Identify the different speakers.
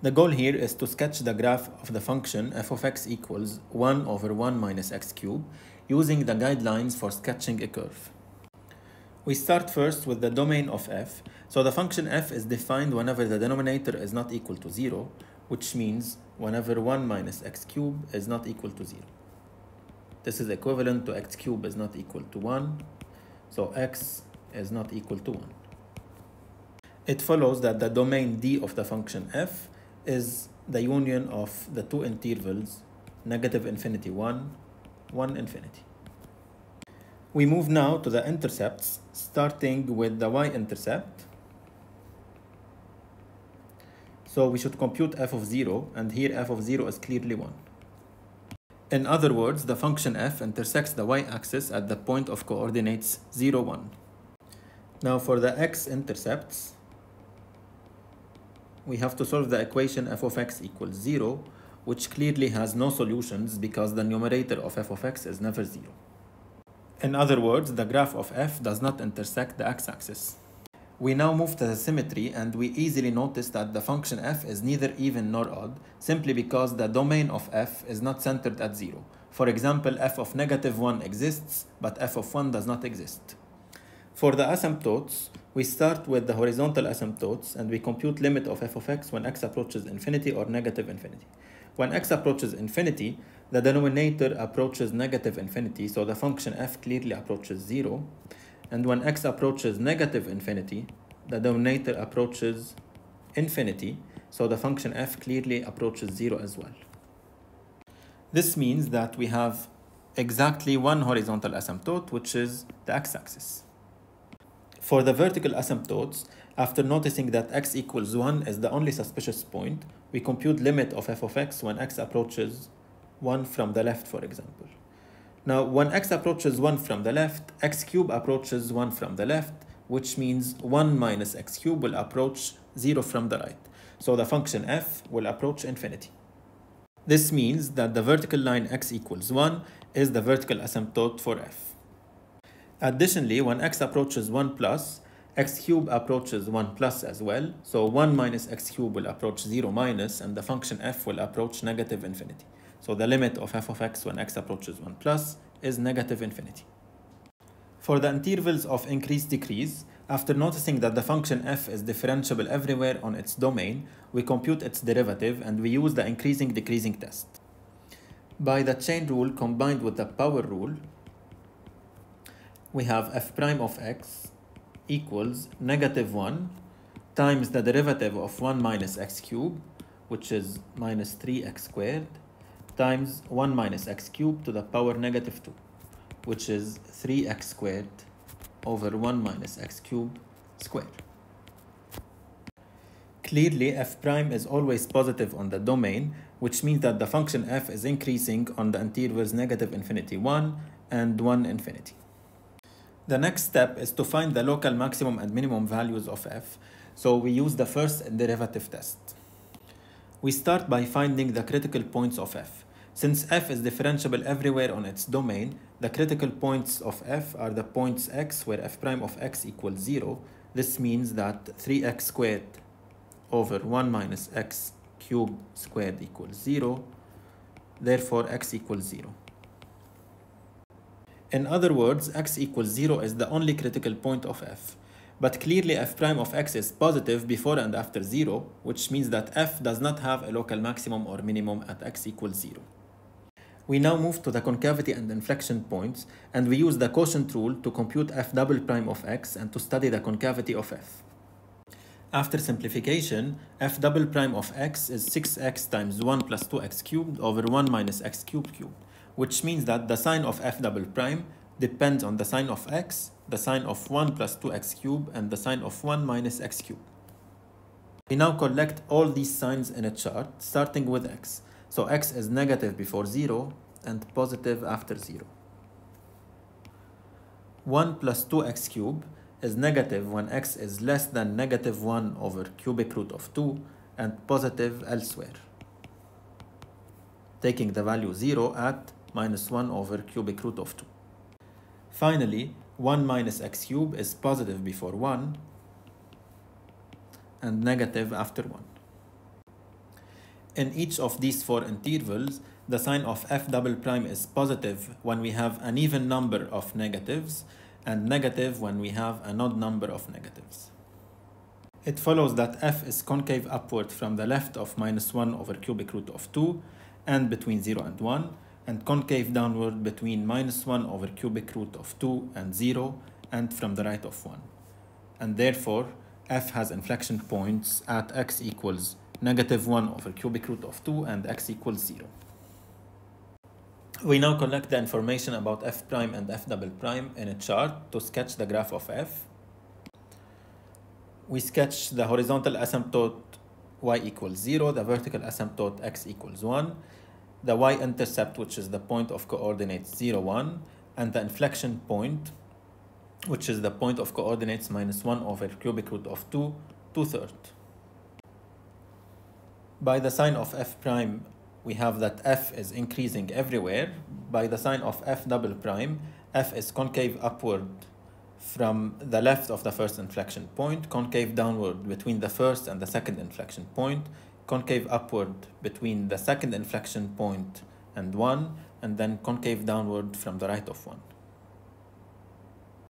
Speaker 1: The goal here is to sketch the graph of the function f of x equals 1 over 1 minus x cubed using the guidelines for sketching a curve. We start first with the domain of f. So the function f is defined whenever the denominator is not equal to 0, which means whenever 1 minus x cubed is not equal to 0. This is equivalent to x cubed is not equal to 1, so x is not equal to 1. It follows that the domain D of the function f is the union of the two intervals negative infinity 1, 1 infinity. We move now to the intercepts, starting with the y-intercept. So we should compute f of 0, and here f of 0 is clearly 1. In other words, the function f intersects the y-axis at the point of coordinates 0, 1. Now for the x-intercepts, we have to solve the equation f of x equals 0, which clearly has no solutions because the numerator of f of x is never 0. In other words, the graph of f does not intersect the x-axis. We now move to the symmetry, and we easily notice that the function f is neither even nor odd, simply because the domain of f is not centered at 0. For example, f of negative 1 exists, but f of 1 does not exist. For the asymptotes, we start with the horizontal asymptotes, and we compute limit of f of x when x approaches infinity or negative infinity. When x approaches infinity, the denominator approaches negative infinity, so the function f clearly approaches 0. And when x approaches negative infinity, the denominator approaches infinity, so the function f clearly approaches 0 as well. This means that we have exactly one horizontal asymptote, which is the x-axis. For the vertical asymptotes, after noticing that x equals 1 is the only suspicious point, we compute limit of f of x when x approaches 1 from the left, for example. Now, when x approaches 1 from the left, x cubed approaches 1 from the left, which means 1 minus x cubed will approach 0 from the right. So the function f will approach infinity. This means that the vertical line x equals 1 is the vertical asymptote for f. Additionally, when x approaches 1 plus, x cubed approaches 1 plus as well. So 1 minus x cubed will approach 0 minus, and the function f will approach negative infinity. So the limit of f of x when x approaches 1 plus is negative infinity. For the intervals of increase-decrease, after noticing that the function f is differentiable everywhere on its domain, we compute its derivative, and we use the increasing-decreasing test. By the chain rule combined with the power rule, we have f prime of x equals negative 1 times the derivative of 1 minus x cubed, which is minus 3x squared, times 1 minus x cubed to the power negative 2, which is 3x squared over 1 minus x cubed squared. Clearly, f prime is always positive on the domain, which means that the function f is increasing on the intervals negative infinity 1 and 1 infinity. The next step is to find the local maximum and minimum values of f, so we use the first derivative test. We start by finding the critical points of f. Since f is differentiable everywhere on its domain, the critical points of f are the points x where f prime of x equals 0. This means that 3x squared over 1 minus x cubed squared equals 0. Therefore, x equals 0. In other words, x equals 0 is the only critical point of f. But clearly f prime of x is positive before and after 0, which means that f does not have a local maximum or minimum at x equals 0. We now move to the concavity and inflection points, and we use the quotient rule to compute f double prime of x and to study the concavity of f. After simplification, f double prime of x is 6x times 1 plus 2x cubed over 1 minus x cubed, which means that the sign of f double prime depends on the sign of x, the sign of 1 plus 2x cubed, and the sign of 1 minus x cubed. We now collect all these signs in a chart, starting with x. So x is negative before 0 and positive after 0. 1 plus 2x cubed is negative when x is less than negative 1 over cubic root of 2 and positive elsewhere, taking the value 0 at minus 1 over cubic root of 2. Finally, 1 minus x cubed is positive before 1 and negative after 1. In each of these four intervals, the sign of f double prime is positive when we have an even number of negatives and negative when we have an odd number of negatives. It follows that f is concave upward from the left of minus 1 over cubic root of 2 and between 0 and 1, and concave downward between minus 1 over cubic root of 2 and 0 and from the right of 1. And therefore, f has inflection points at x equals negative 1 over cubic root of 2 and x equals 0. We now collect the information about f prime and f double prime in a chart to sketch the graph of f. We sketch the horizontal asymptote y equals 0, the vertical asymptote x equals 1, the y-intercept, which is the point of coordinates 0, 1, and the inflection point, which is the point of coordinates minus 1 over cubic root of 2, 2/3. By the sign of f prime, we have that f is increasing everywhere. By the sign of f double prime, f is concave upward from the left of the first inflection point, concave downward between the first and the second inflection point, concave upward between the second inflection point and 1, and then concave downward from the right of 1.